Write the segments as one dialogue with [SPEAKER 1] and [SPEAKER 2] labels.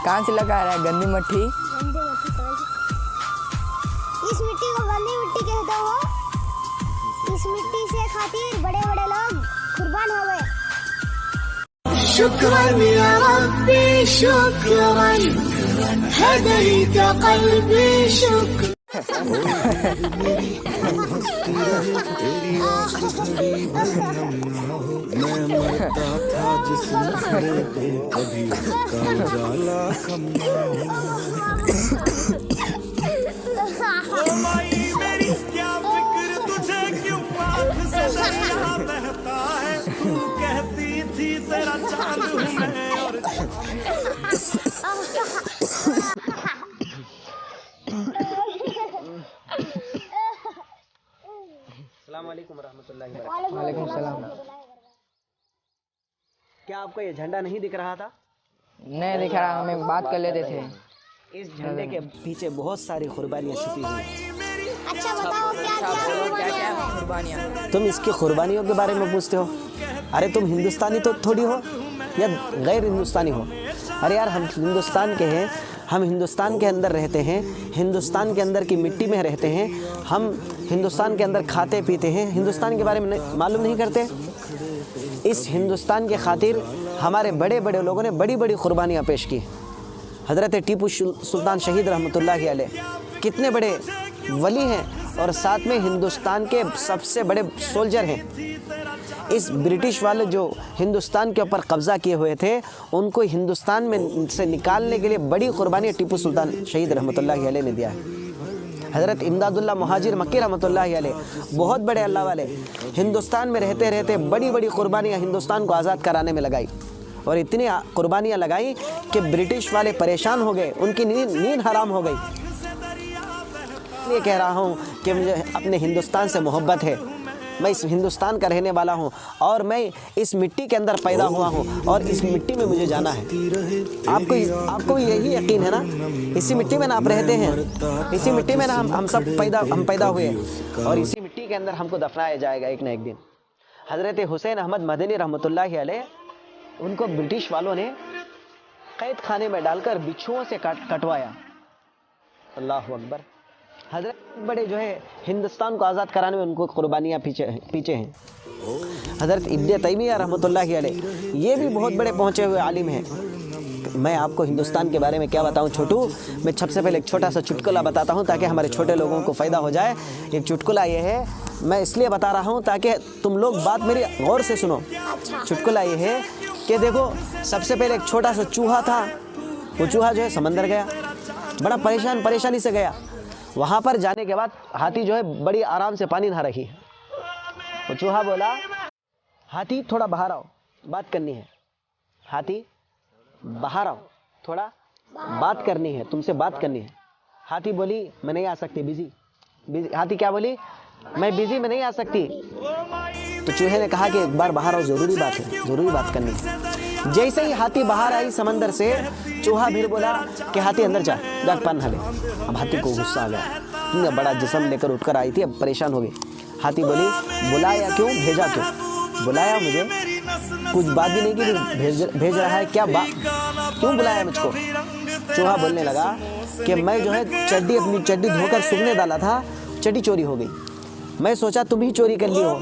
[SPEAKER 1] कहाँ से लगा रहा है गंदी मट्टी?
[SPEAKER 2] इस मिट्टी को गंदी मिट्टी कहते हो। इस मिट्टी से खातिर बड़े बड़े लोग कुर्बान हो गए। शुक्रन या रब्बी शुक्रन, हदैत क़ल्बी शुक्र।
[SPEAKER 3] मैं मरता था जिसम पे कभी का उजाला कम ना हो।
[SPEAKER 4] ओ माई मेरी क्या फिक्र तुझे क्यों आँख से दरिया बहता है, तू कहती थी तेरा चांद हूँ मैं और
[SPEAKER 5] अस्सलाम वालेकुम रहमतुल्लाहि व बरकातहू।
[SPEAKER 1] वालेकुम सलाम।
[SPEAKER 5] क्या आपको ये झंडा नहीं दिख रहा था?
[SPEAKER 1] नहीं दिख रहा, हमें बात कर लेते थे।
[SPEAKER 5] इस झंडे के पीछे बहुत सारी कुर्बानियाँ छुपी हुई हैं।
[SPEAKER 2] अच्छा बताओ
[SPEAKER 1] क्या क्या कुर्बानियाँ?
[SPEAKER 5] तुम इसकी कुर्बानियों के बारे में पूछते हो? अरे तुम हिंदुस्तानी तो थोड़ी हो या गैर हिंदुस्तानी हो? अरे यार हम हिंदुस्तान के हैं, हम हिंदुस्तान के अंदर रहते हैं, हिंदुस्तान के अंदर की मिट्टी में रहते हैं, हम हिंदुस्तान के अंदर खाते पीते हैं, हिंदुस्तान के बारे में मालूम नहीं करते? इस हिंदुस्तान के खातिर हमारे बड़े बड़े लोगों ने बड़ी बड़ी कुर्बानियाँ पेश की। हज़रत टीपू सुल्तान शहीद रहमतुल्लाहि अलैह कितने बड़े वली हैं और साथ में हिंदुस्तान के सबसे बड़े सोल्जर हैं। इस ब्रिटिश वाले जो हिंदुस्तान के ऊपर कब्ज़ा किए हुए थे, उनको हिंदुस्तान में से निकालने के लिए बड़ी कुर्बानी टीपू सुल्तान शहीद रहमतुल्लाहि अलैह ने दिया है। हज़रत इमदादुल्लाह मुहाजिर मक्की रहमतुल्लाहि अलैह बहुत बड़े अल्लाह वाले, हिंदुस्तान में रहते रहते बड़ी बड़ी कुर्बानियाँ हिंदुस्तान को आज़ाद कराने में लगाई और इतनी कुर्बानियाँ लगाई कि ब्रिटिश वाले परेशान हो गए, उनकी नींद हराम हो गई। ये कह रहा हूँ कि मुझे अपने हिंदुस्तान से मोहब्बत है, मैं इस हिंदुस्तान का रहने वाला हूँ और मैं इस मिट्टी के अंदर पैदा हुआ हूँ और इस मिट्टी में मुझे जाना है। आपको यही यकीन है ना? इसी मिट्टी में ना आप रहते हैं, इसी मिट्टी में ना हम पैदा हुए हैं और इसी मिट्टी के अंदर हमको दफनाया जाएगा एक ना एक दिन। हज़रत हुसैन अहमद मदनी रहमतुल्लाहि अलैह, उनको ब्रिटिश वालों ने कैद खाने में डालकर बिच्छुओं से कटवाया। अल्लाह अकबर। हज़रत बड़े जो है हिंदुस्तान को आज़ाद कराने में उनको कुर्बानियाँ पीछे हैं। हज़रत इब्न तैमिया रहमतुल्लाहि अलैह, ये भी बहुत बड़े पहुँचे हुए आलिम हैं। मैं आपको हिंदुस्तान के बारे में क्या बताऊं छोटू, मैं सबसे पहले एक छोटा सा चुटकुला बताता हूं ताकि हमारे छोटे लोगों को फ़ायदा हो जाए। एक चुटकुला ये है, मैं इसलिए बता रहा हूं ताकि तुम लोग बात मेरी गौर से सुनो। चुटकुला ये है कि देखो, सबसे पहले एक छोटा सा चूहा था, वो चूहा जो है समंदर गया, बड़ा परेशानी से गया। वहाँ पर जाने के बाद हाथी जो है बड़ी आराम से पानी नहा रही है। वो चूहा बोला, हाथी थोड़ा बाहर आओ, बात करनी है। हाथी बाहर आओ, थोड़ा बात करनी है, तुमसे बात करनी है। हाथी बोली, मैं नहीं आ सकती, बिजी। हाथी क्या बोली? मैं बिजी में नहीं आ सकती। तो चूहे ने कहा कि एक बार बाहर आओ, ज़रूरी बात है, ज़रूरी बात करनी है। जैसे ही हाथी बाहर आई समंदर से, चूहा फिर बोला कि हाथी अंदर जा पान नहा ले। अब हाथी को गुस्सा आ गया, तुमने बड़ा जिस्म लेकर उठकर आई थी, अब परेशान हो गई। हाथी बोली, बुलाया क्यों, भेजा क्यों? बुलाया मुझे, कुछ बात भी नहीं की, भेज रहा है क्या बात, क्यों बुलाया मुझको? चूहा बोलने लगा कि मैं जो है अपनी चड्डी धोकर सूखने डाला था, चड्डी चोरी हो गई। मैं सोचा तुम ही चोरी कर ली हो,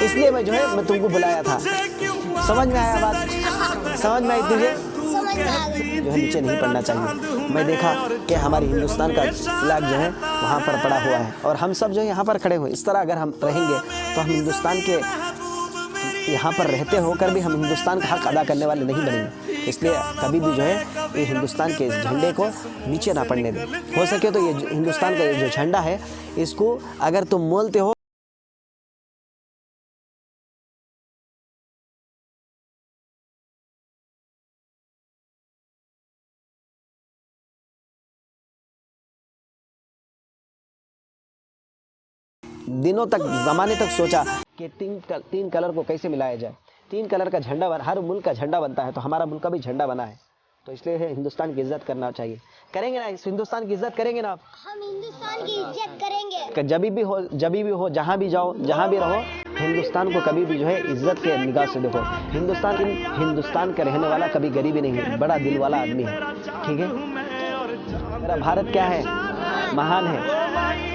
[SPEAKER 5] इसलिए मैं तुमको बुलाया था। समझ में आया बात? समझ में आई तुझे? जो है नीचे नहीं पड़ना चाहिए। मैं देखा कि हमारी हिंदुस्तान का फ्लैग जो है वहाँ पर पड़ा हुआ है और हम सब जो है यहाँ पर खड़े हुए। इस तरह अगर हम रहेंगे तो हम हिंदुस्तान के यहाँ पर रहते होकर भी हम हिंदुस्तान का हक अदा करने वाले नहीं बनेंगे। इसलिए कभी भी जो है ये हिंदुस्तान के इस झंडे को नीचे ना पड़ने दें। हो सके तो ये हिंदुस्तान का ये जो झंडा है, इसको अगर तुम मोलते हो दिनों तक, ज़माने तक सोचा कि तीन कलर को कैसे मिलाया जाए। 3 कलर का झंडा हर मुल्क का झंडा बनता है, तो हमारा मुल्क का भी झंडा बना है। तो इसलिए हिंदुस्तान की इज्जत करना चाहिए। करेंगे ना, इस हिंदुस्तान की इज्जत करेंगे ना आप?
[SPEAKER 2] हम हिंदुस्तान की इज्जत करेंगे।
[SPEAKER 5] जब भी हो, जहाँ भी जाओ, जहाँ भी रहो, हिंदुस्तान को कभी भी जो है इज्जत के निगाह से देखो। हिंदुस्तान का रहने वाला कभी गरीबी नहीं है, बड़ा दिल वाला आदमी है। ठीक है, मेरा भारत क्या है? महान है।